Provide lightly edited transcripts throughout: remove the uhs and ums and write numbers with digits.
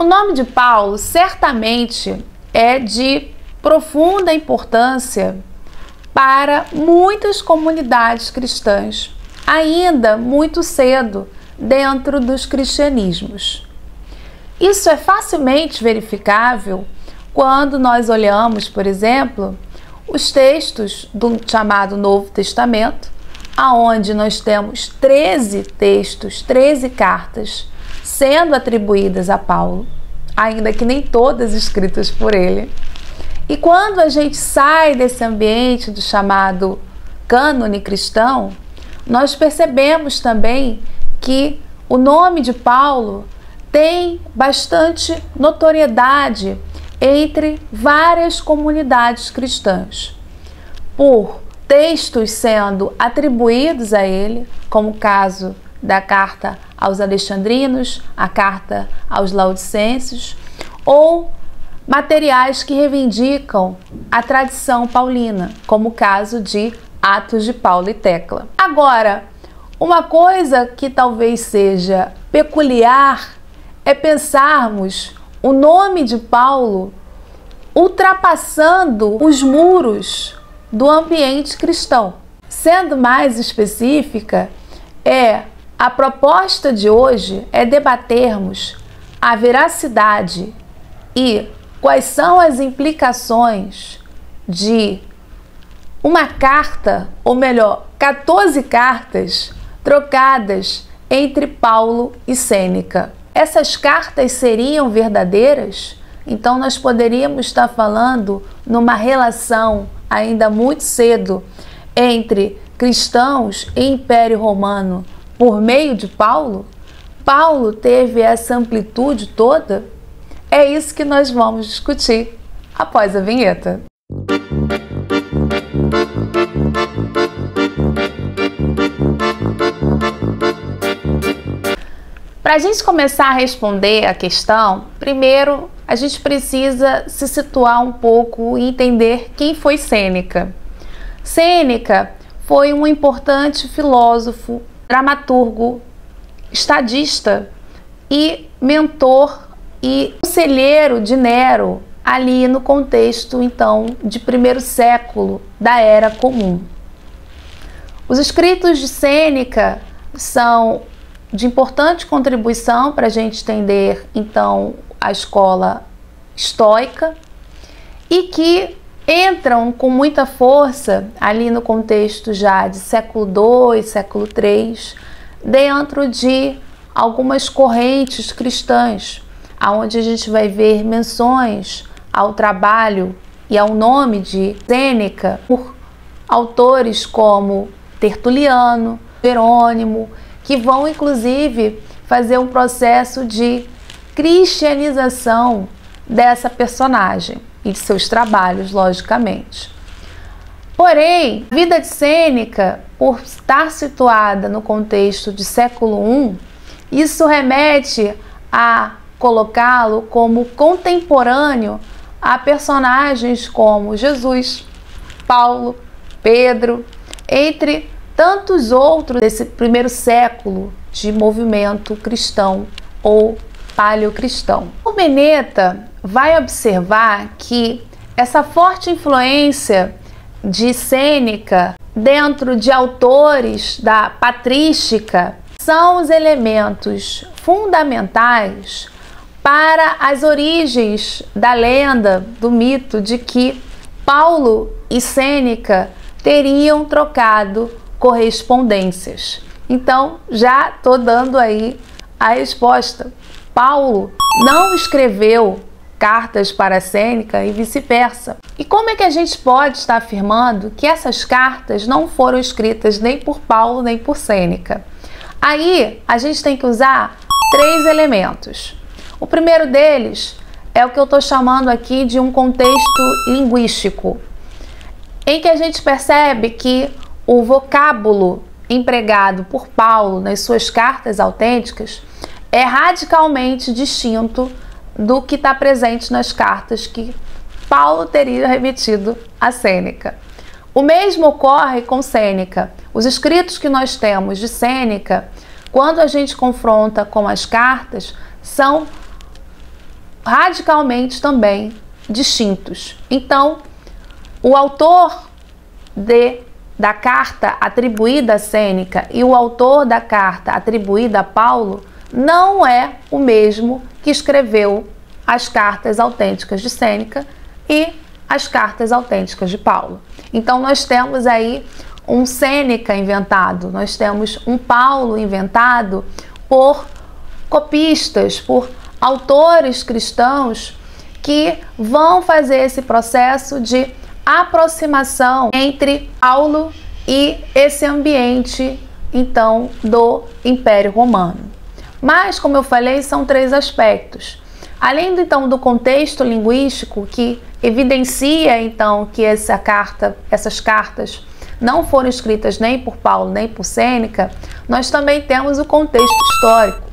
O nome de Paulo certamente é de profunda importância para muitas comunidades cristãs, ainda muito cedo dentro dos cristianismos. Isso é facilmente verificável quando nós olhamos, por exemplo, os textos do chamado Novo Testamento, aonde nós temos 13 textos, 13 cartas sendo atribuídas a Paulo, ainda que nem todas escritas por ele. E quando a gente sai desse ambiente do chamado cânone cristão, nós percebemos também que o nome de Paulo tem bastante notoriedade entre várias comunidades cristãs, por textos sendo atribuídos a ele, como o caso da carta aos Alexandrinos, a carta aos Laodicenses, ou materiais que reivindicam a tradição paulina, como o caso de Atos de Paulo e Tecla. Agora, uma coisa que talvez seja peculiar é pensarmos o nome de Paulo ultrapassando os muros do ambiente cristão. Sendo mais específica, a proposta de hoje é debatermos a veracidade e quais são as implicações de uma carta, ou melhor, 14 cartas trocadas entre Paulo e Sêneca. Essas cartas seriam verdadeiras? Então nós poderíamos estar falando numa relação ainda muito cedo entre cristãos e Império Romano por meio de Paulo? Paulo teve essa amplitude toda? É isso que nós vamos discutir após a vinheta. Para a gente começar a responder a questão, primeiro a gente precisa se situar um pouco e entender quem foi Sêneca. Sêneca foi um importante filósofo, dramaturgo, estadista e mentor e conselheiro de Nero, ali no contexto, então, de primeiro século da Era Comum. Os escritos de Sêneca são de importante contribuição para a gente entender, então, a escola estoica e que entram com muita força ali no contexto já de século II, século III, dentro de algumas correntes cristãs, onde a gente vai ver menções ao trabalho e ao nome de Sêneca por autores como Tertuliano, Jerônimo, que vão inclusive fazer um processo de cristianização dessa personagem e de seus trabalhos, logicamente. Porém, a vida de Sêneca, por estar situada no contexto de século I, isso remete a colocá-lo como contemporâneo a personagens como Jesus, Paulo, Pedro, entre tantos outros desse primeiro século de movimento cristão ou paleocristão. O Beneta vai observar que essa forte influência de Sêneca dentro de autores da patrística são os elementos fundamentais para as origens da lenda, do mito de que Paulo e Sêneca teriam trocado correspondências. Então, já estou dando aí a resposta. Paulo não escreveu cartas para Sêneca e vice-versa. E como é que a gente pode estar afirmando que essas cartas não foram escritas nem por Paulo nem por Sêneca? Aí a gente tem que usar 3 elementos. O primeiro deles é o que eu estou chamando aqui de um contexto linguístico, em que a gente percebe que o vocábulo empregado por Paulo nas suas cartas autênticas é radicalmente distinto do que está presente nas cartas que Paulo teria remetido a Sêneca. O mesmo ocorre com Sêneca. Os escritos que nós temos de Sêneca, quando a gente confronta com as cartas, são radicalmente também distintos. Então, o autor da carta atribuída a Sêneca e o autor da carta atribuída a Paulo não é o mesmo que escreveu as cartas autênticas de Sêneca e as cartas autênticas de Paulo. Então nós temos aí um Sêneca inventado, nós temos um Paulo inventado por copistas, por autores cristãos que vão fazer esse processo de aproximação entre Paulo e esse ambiente, então, do Império Romano. Mas, como eu falei, são três aspectos. Além, então, do contexto linguístico que evidencia, então, que essas cartas não foram escritas nem por Paulo nem por Sêneca, nós também temos o contexto histórico.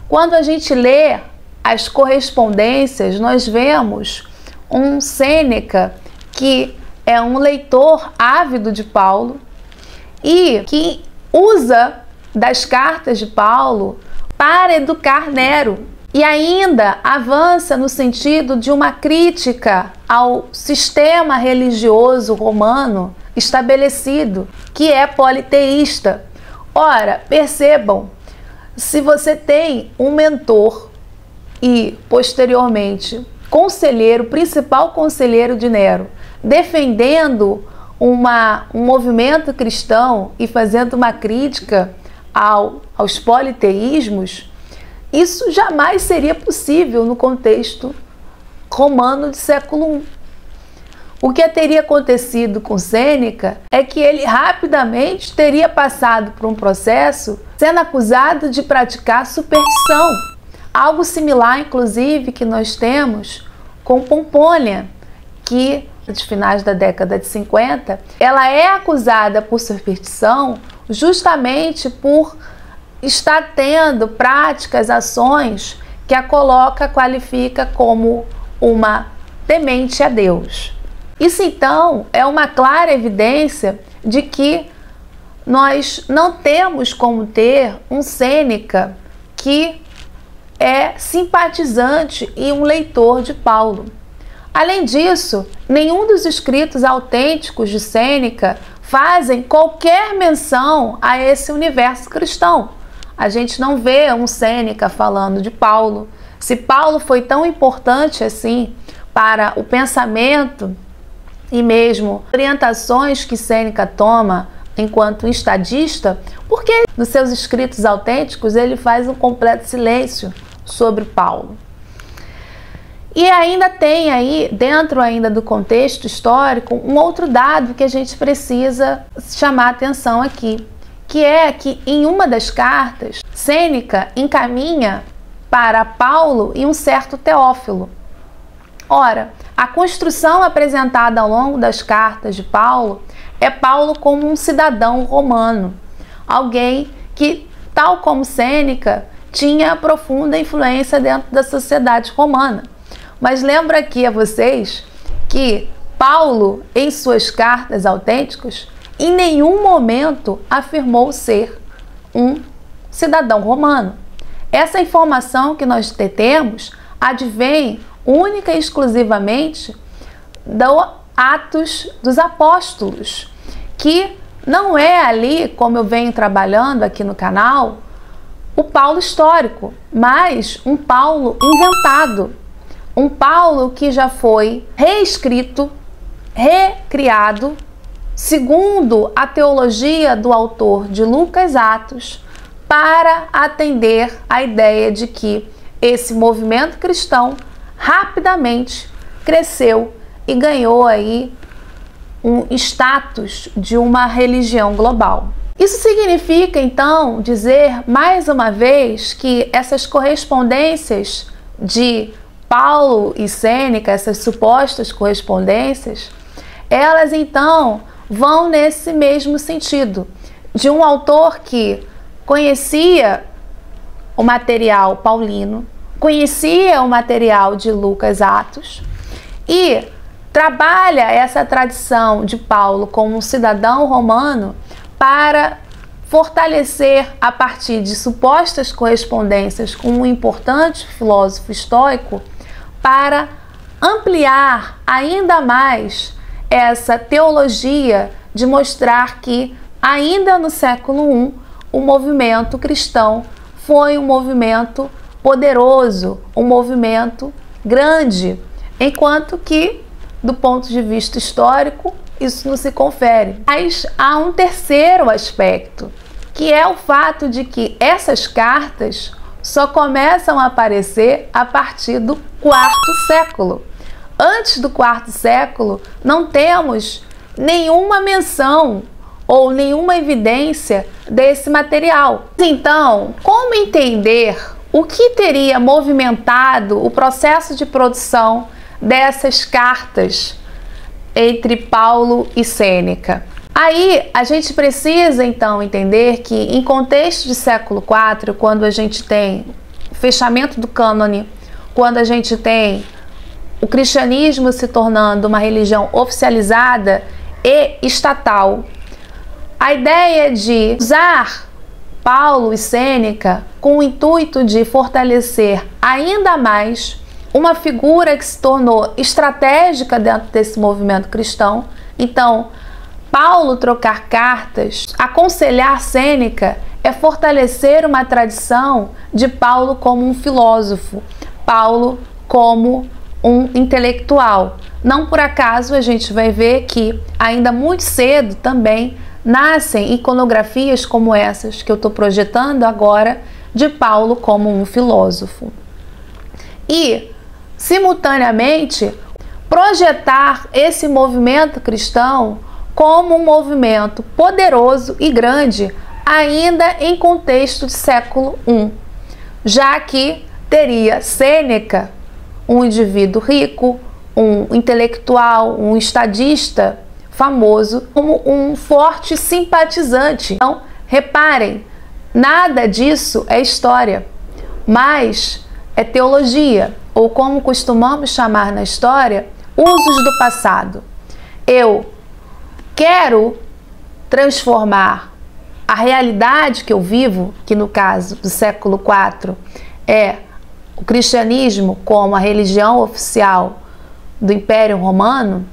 Quando a gente lê as correspondências, nós vemos um Sêneca que é um leitor ávido de Paulo e que usa das cartas de Paulo para educar Nero. E ainda avança no sentido de uma crítica ao sistema religioso romano estabelecido, que é politeísta. Ora, percebam, se você tem um mentor e, posteriormente, conselheiro, principal conselheiro de Nero, defendendo um movimento cristão e fazendo uma crítica aos politeísmos, isso jamais seria possível no contexto romano de século I. O que teria acontecido com Sêneca é que ele rapidamente teria passado por um processo sendo acusado de praticar superstição. Algo similar, inclusive, que nós temos com Pompônia, que, nos finais da década de 50, ela é acusada por superstição justamente por está tendo práticas, ações que a qualifica como uma temente a Deus. Isso então é uma clara evidência de que nós não temos como ter um Sêneca que é simpatizante e um leitor de Paulo. Além disso, nenhum dos escritos autênticos de Sêneca fazem qualquer menção a esse universo cristão. A gente não vê um Sêneca falando de Paulo. Se Paulo foi tão importante assim para o pensamento e mesmo orientações que Sêneca toma enquanto estadista, porque nos seus escritos autênticos ele faz um completo silêncio sobre Paulo. E ainda tem aí, dentro ainda do contexto histórico, um outro dado que a gente precisa chamar atenção aqui, que é que em uma das cartas, Sêneca encaminha para Paulo e um certo Teófilo. Ora, a construção apresentada ao longo das cartas de Paulo é Paulo como um cidadão romano, alguém que, tal como Sêneca, tinha profunda influência dentro da sociedade romana. Mas lembro aqui a vocês que Paulo, em suas cartas autênticas, em nenhum momento afirmou ser um cidadão romano. Essa informação que nós temos advém única e exclusivamente do Atos dos Apóstolos, que não é ali, como eu venho trabalhando aqui no canal, o Paulo histórico, mas um Paulo inventado. Um Paulo que já foi reescrito, recriado, segundo a teologia do autor de Lucas Atos, para atender à ideia de que esse movimento cristão rapidamente cresceu e ganhou aí um status de uma religião global. Isso significa, então, dizer mais uma vez que essas correspondências de Paulo e Sêneca, essas supostas correspondências, elas então vão nesse mesmo sentido, de um autor que conhecia o material paulino, conhecia o material de Lucas Atos e trabalha essa tradição de Paulo como um cidadão romano para fortalecer, a partir de supostas correspondências com um importante filósofo estoico, para ampliar ainda mais essa teologia de mostrar que ainda no século I o movimento cristão foi um movimento poderoso, um movimento grande, enquanto que, do ponto de vista histórico, isso não se confere. Mas há um terceiro aspecto, que é o fato de que essas cartas só começam a aparecer a partir do quarto século. Antes do quarto século, não temos nenhuma menção ou nenhuma evidência desse material. Então, como entender o que teria movimentado o processo de produção dessas cartas entre Paulo e Sêneca? Aí a gente precisa então entender que em contexto de século IV, quando a gente tem o fechamento do cânone, quando a gente tem o cristianismo se tornando uma religião oficializada e estatal, a ideia de usar Paulo e Sêneca com o intuito de fortalecer ainda mais uma figura que se tornou estratégica dentro desse movimento cristão. Então, Paulo trocar cartas, aconselhar Sêneca, é fortalecer uma tradição de Paulo como um filósofo, Paulo como um intelectual. Não por acaso a gente vai ver que ainda muito cedo também nascem iconografias como essas que eu estou projetando agora, de Paulo como um filósofo. E, simultaneamente, projetar esse movimento cristão como um movimento poderoso e grande, ainda em contexto de século I, já que teria Sêneca, um indivíduo rico, um intelectual, um estadista famoso, como um forte simpatizante. Então, reparem, nada disso é história, mas é teologia, ou como costumamos chamar na história, usos do passado. Eu quero transformar a realidade que eu vivo, que no caso do século IV é o cristianismo como a religião oficial do Império Romano,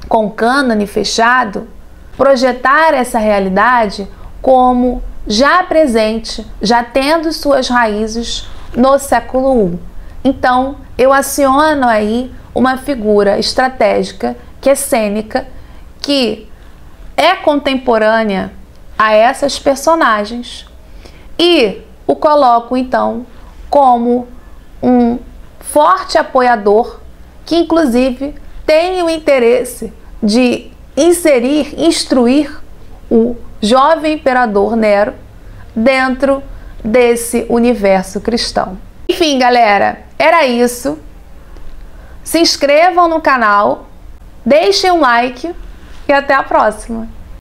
com cânone fechado, projetar essa realidade como já presente, já tendo suas raízes no século I. Então, eu aciono aí uma figura estratégica que é Sêneca, que é contemporânea a essas personagens, e o coloco então como um forte apoiador que inclusive tem o interesse de instruir o jovem imperador Nero dentro desse universo cristão. Enfim, galera, era isso. Se inscrevam no canal, deixem um like e até a próxima!